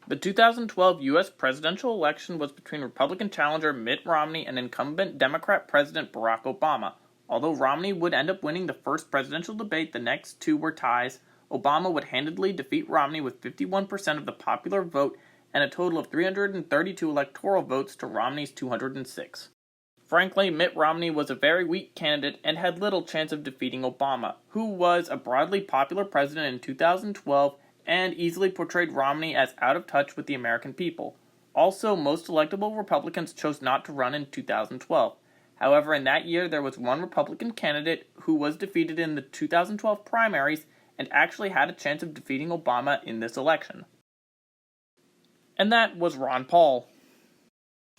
The 2012 U.S. presidential election was between Republican challenger Mitt Romney and incumbent Democrat President Barack Obama. Although Romney would end up winning the first presidential debate, the next two were ties. Obama would handedly defeat Romney with 51% of the popular vote and a total of 332 electoral votes to Romney's 206. Frankly, Mitt Romney was a very weak candidate and had little chance of defeating Obama, who was a broadly popular president in 2012 and easily portrayed Romney as out of touch with the American people. Also, most electable Republicans chose not to run in 2012. However, in that year, there was one Republican candidate who was defeated in the 2012 primaries and actually had a chance of defeating Obama in this election. And that was Ron Paul.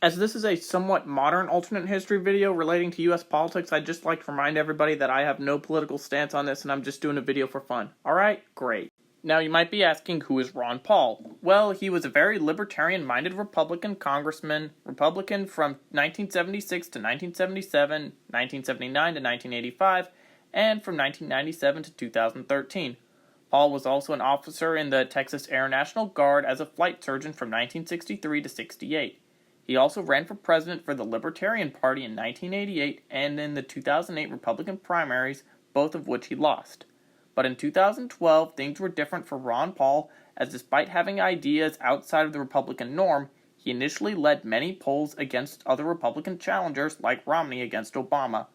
As this is a somewhat modern alternate history video relating to US politics, I'd just like to remind everybody that I have no political stance on this and I'm just doing a video for fun. Alright? Great. Now you might be asking, who is Ron Paul? Well, he was a very libertarian-minded Republican congressman, Republican from 1976 to 1977, 1979 to 1985, and from 1997 to 2013. Paul was also an officer in the Texas Air National Guard as a flight surgeon from 1963 to 68. He also ran for president for the Libertarian Party in 1988 and in the 2008 Republican primaries, both of which he lost. But in 2012, things were different for Ron Paul, as despite having ideas outside of the Republican norm, he initially led many polls against other Republican challengers like Romney against Obama.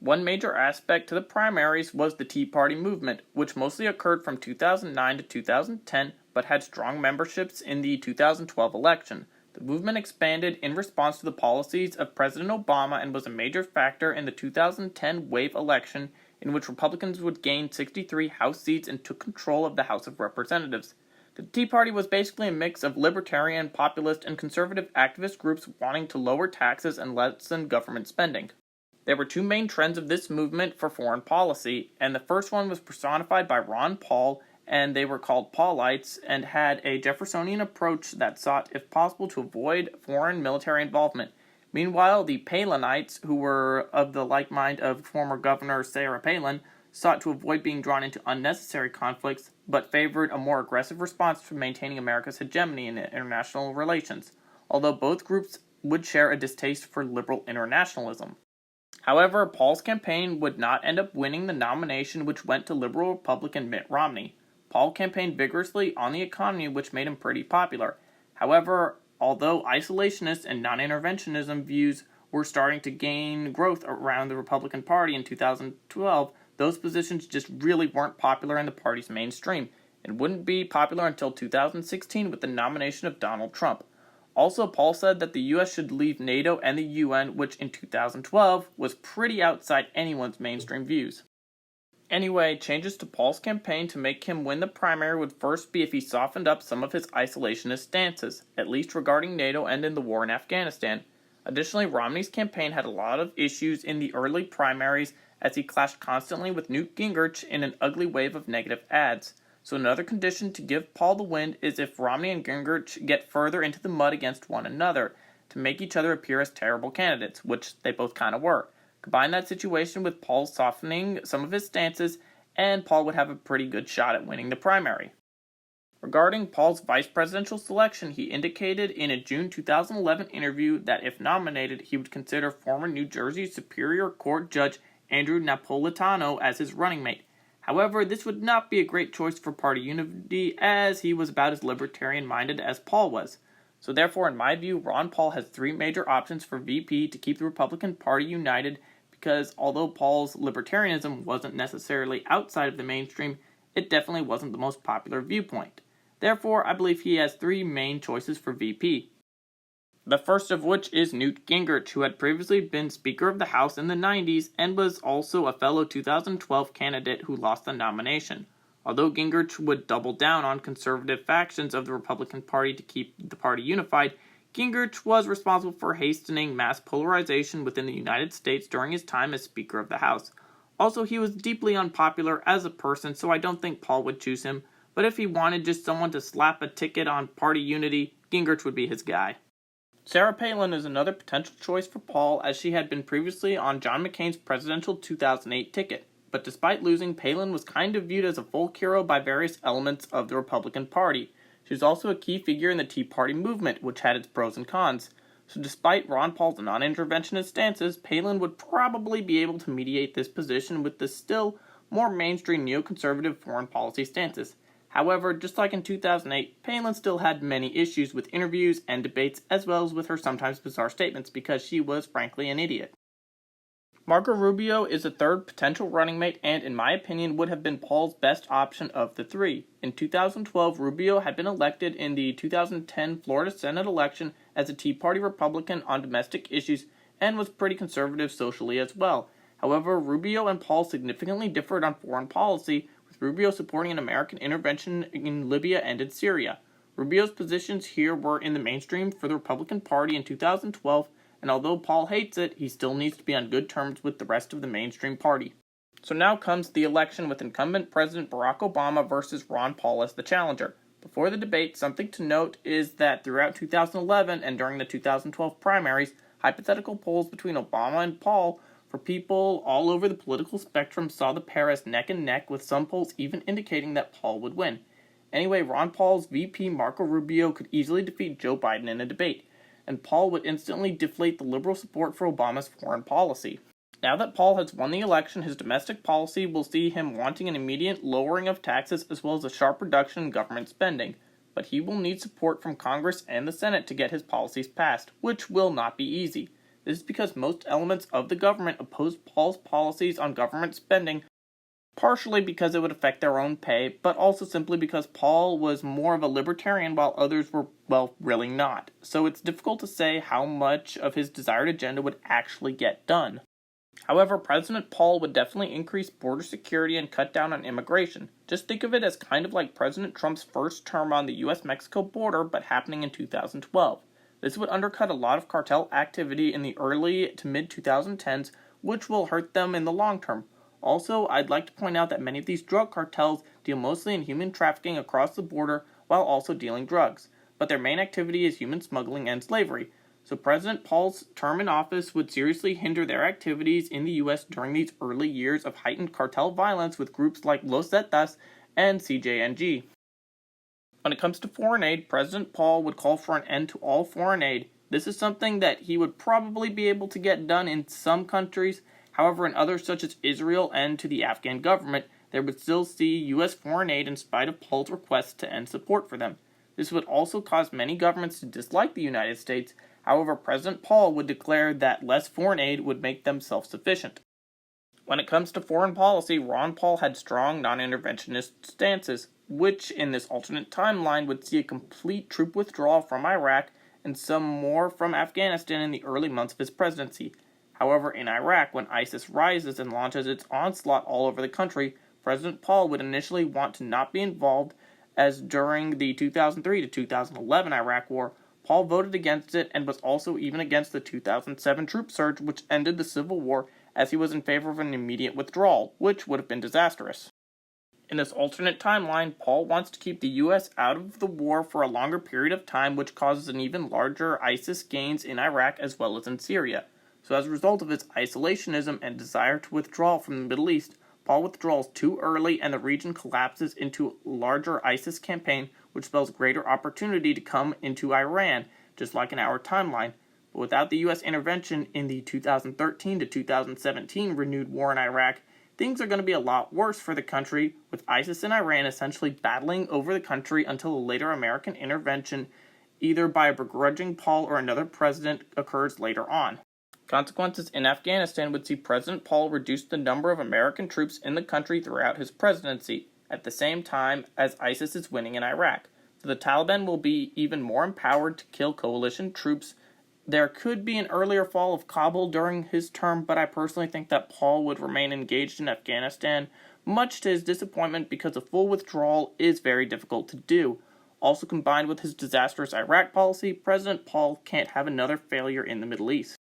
One major aspect to the primaries was the Tea Party movement, which mostly occurred from 2009 to 2010, but had strong memberships in the 2012 election. The movement expanded in response to the policies of President Obama and was a major factor in the 2010 wave election, in which Republicans would gain 63 House seats and took control of the House of Representatives. The Tea Party was basically a mix of libertarian, populist, and conservative activist groups wanting to lower taxes and lessen government spending. There were two main trends of this movement for foreign policy, and the first one was personified by Ron Paul, and they were called Paulites, and had a Jeffersonian approach that sought, if possible, to avoid foreign military involvement. Meanwhile, the Palinites, who were of the like mind of former Governor Sarah Palin, sought to avoid being drawn into unnecessary conflicts, but favored a more aggressive response to maintaining America's hegemony in international relations, although both groups would share a distaste for liberal internationalism. However, Paul's campaign would not end up winning the nomination, which went to liberal Republican Mitt Romney. Paul campaigned vigorously on the economy, which made him pretty popular. However, although isolationist and non-interventionism views were starting to gain growth around the Republican Party in 2012, those positions just really weren't popular in the party's mainstream, and wouldn't be popular until 2016 with the nomination of Donald Trump. Also, Paul said that the U.S. should leave NATO and the UN, which in 2012 was pretty outside anyone's mainstream views. Anyway, changes to Paul's campaign to make him win the primary would first be if he softened up some of his isolationist stances, at least regarding NATO and in the war in Afghanistan. Additionally, Romney's campaign had a lot of issues in the early primaries as he clashed constantly with Newt Gingrich in an ugly wave of negative ads. So another condition to give Paul the win is if Romney and Gingrich get further into the mud against one another, to make each other appear as terrible candidates, which they both kind of were. Combine that situation with Paul softening some of his stances, and Paul would have a pretty good shot at winning the primary. Regarding Paul's vice presidential selection, he indicated in a June 2011 interview that if nominated, he would consider former New Jersey Superior Court Judge Andrew Napolitano as his running mate. However, this would not be a great choice for party unity, as he was about as libertarian-minded as Paul was. So therefore, in my view, Ron Paul has three major options for VP to keep the Republican Party united, because although Paul's libertarianism wasn't necessarily outside of the mainstream, it definitely wasn't the most popular viewpoint. Therefore, I believe he has three main choices for VP. The first of which is Newt Gingrich, who had previously been Speaker of the House in the 90s and was also a fellow 2012 candidate who lost the nomination. Although Gingrich would double down on conservative factions of the Republican Party to keep the party unified, Gingrich was responsible for hastening mass polarization within the United States during his time as Speaker of the House. Also, he was deeply unpopular as a person, so I don't think Paul would choose him, but if he wanted just someone to slap a ticket on party unity, Gingrich would be his guy. Sarah Palin is another potential choice for Paul, as she had been previously on John McCain's presidential 2008 ticket. But despite losing, Palin was kind of viewed as a folk hero by various elements of the Republican Party. She was also a key figure in the Tea Party movement, which had its pros and cons. So despite Ron Paul's non-interventionist stances, Palin would probably be able to mediate this position with the still more mainstream neoconservative foreign policy stances. However, just like in 2008, Palin still had many issues with interviews and debates, as well as with her sometimes bizarre statements, because she was frankly an idiot. Marco Rubio is the third potential running mate and, in my opinion, would have been Paul's best option of the three. In 2012, Rubio had been elected in the 2010 Florida Senate election as a Tea Party Republican on domestic issues and was pretty conservative socially as well. However, Rubio and Paul significantly differed on foreign policy, with Rubio supporting an American intervention in Libya and in Syria. Rubio's positions here were in the mainstream for the Republican Party in 2012, and although Paul hates it, he still needs to be on good terms with the rest of the mainstream party. So now comes the election with incumbent President Barack Obama versus Ron Paul as the challenger. Before the debate, something to note is that throughout 2011 and during the 2012 primaries, hypothetical polls between Obama and Paul for people all over the political spectrum saw the pair as neck and neck, with some polls even indicating that Paul would win. Anyway, Ron Paul's VP Marco Rubio could easily defeat Joe Biden in a debate, and Paul would instantly deflate the liberal support for Obama's foreign policy. Now that Paul has won the election, his domestic policy will see him wanting an immediate lowering of taxes as well as a sharp reduction in government spending, but he will need support from Congress and the Senate to get his policies passed, which will not be easy. This is because most elements of the government oppose Paul's policies on government spending, partially because it would affect their own pay, but also simply because Paul was more of a libertarian while others were, well, really not. So it's difficult to say how much of his desired agenda would actually get done. However, President Paul would definitely increase border security and cut down on immigration. Just think of it as kind of like President Trump's first term on the US-Mexico border, but happening in 2012. This would undercut a lot of cartel activity in the early to mid-2010s, which will hurt them in the long term. Also, I'd like to point out that many of these drug cartels deal mostly in human trafficking across the border while also dealing drugs, but their main activity is human smuggling and slavery. So President Paul's term in office would seriously hinder their activities in the U.S. during these early years of heightened cartel violence with groups like Los Zetas and CJNG. When it comes to foreign aid, President Paul would call for an end to all foreign aid. This is something that he would probably be able to get done in some countries. However, in others such as Israel and to the Afghan government, they would still see U.S. foreign aid in spite of Paul's requests to end support for them. This would also cause many governments to dislike the United States. However, President Paul would declare that less foreign aid would make them self-sufficient. When it comes to foreign policy, Ron Paul had strong non-interventionist stances, which in this alternate timeline would see a complete troop withdrawal from Iraq and some more from Afghanistan in the early months of his presidency. However, in Iraq, when ISIS rises and launches its onslaught all over the country, President Paul would initially want to not be involved, as during the 2003 to 2011 Iraq War, Paul voted against it and was also even against the 2007 troop surge, which ended the civil war, as he was in favor of an immediate withdrawal, which would have been disastrous. In this alternate timeline, Paul wants to keep the U.S. out of the war for a longer period of time, which causes an even larger ISIS gains in Iraq as well as in Syria. So as a result of his isolationism and desire to withdraw from the Middle East, Paul withdraws too early and the region collapses into a larger ISIS campaign, which spells greater opportunity to come into Iran, just like in our timeline. But without the U.S. intervention in the 2013 to 2017 renewed war in Iraq, things are going to be a lot worse for the country, with ISIS and Iran essentially battling over the country until a later American intervention, either by a begrudging Paul or another president, occurs later on. Consequences in Afghanistan would see President Paul reduce the number of American troops in the country throughout his presidency, at the same time as ISIS is winning in Iraq. So the Taliban will be even more empowered to kill coalition troops. There could be an earlier fall of Kabul during his term, but I personally think that Paul would remain engaged in Afghanistan, much to his disappointment because a full withdrawal is very difficult to do. Also combined with his disastrous Iraq policy, President Paul can't have another failure in the Middle East.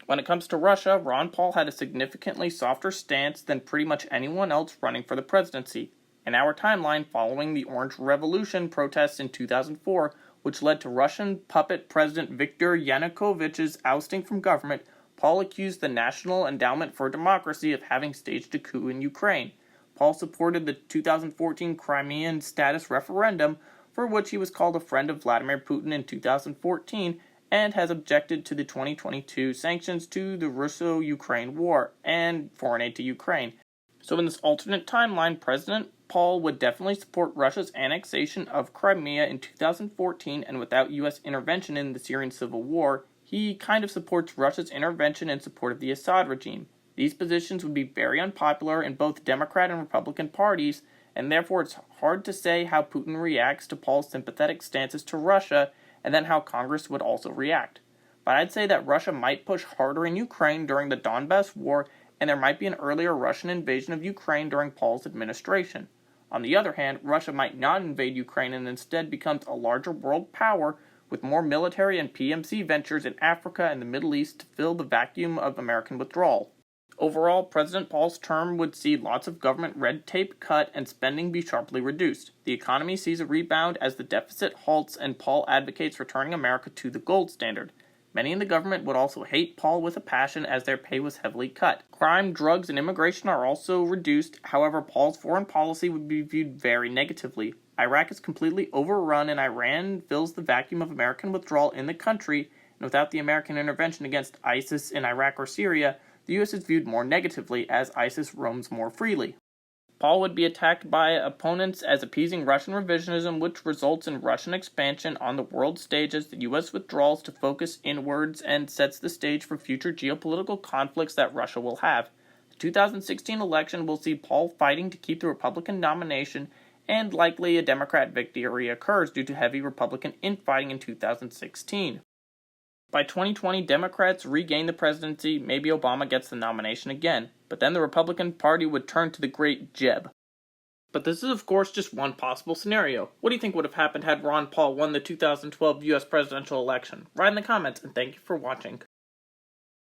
When it comes to Russia, Ron Paul had a significantly softer stance than pretty much anyone else running for the presidency. In our timeline, following the Orange Revolution protests in 2004, which led to Russian puppet President Viktor Yanukovych's ousting from government, Paul accused the National Endowment for Democracy of having staged a coup in Ukraine. Paul supported the 2014 Crimean Status referendum, for which he was called a friend of Vladimir Putin in 2014, and has objected to the 2022 sanctions to the Russo-Ukraine war and foreign aid to Ukraine. So in this alternate timeline, President Paul would definitely support Russia's annexation of Crimea in 2014, and without U.S. intervention in the Syrian civil war, he kind of supports Russia's intervention in support of the Assad regime. These positions would be very unpopular in both Democrat and Republican parties, and therefore it's hard to say how Putin reacts to Paul's sympathetic stances to Russia, and then how Congress would also react. But I'd say that Russia might push harder in Ukraine during the Donbass war, and there might be an earlier Russian invasion of Ukraine during Paul's administration. On the other hand, Russia might not invade Ukraine and instead becomes a larger world power with more military and PMC ventures in Africa and the Middle East to fill the vacuum of American withdrawal. Overall, President Paul's term would see lots of government red tape cut and spending be sharply reduced. The economy sees a rebound as the deficit halts, and Paul advocates returning America to the gold standard. Many in the government would also hate Paul with a passion as their pay was heavily cut. Crime, drugs, and immigration are also reduced. However, Paul's foreign policy would be viewed very negatively. Iraq is completely overrun, and Iran fills the vacuum of American withdrawal in the country, and without the American intervention against ISIS in Iraq or Syria, the U.S. is viewed more negatively as ISIS roams more freely. Paul would be attacked by opponents as appeasing Russian revisionism, which results in Russian expansion on the world stage as the U.S. withdraws to focus inwards and sets the stage for future geopolitical conflicts that Russia will have. The 2016 election will see Paul fighting to keep the Republican nomination, and likely a Democrat victory occurs due to heavy Republican infighting in 2016. By 2020, Democrats regain the presidency, maybe Obama gets the nomination again, but then the Republican Party would turn to the great Jeb. But this is of course just one possible scenario. What do you think would have happened had Ron Paul won the 2012 US presidential election? Write in the comments, and thank you for watching.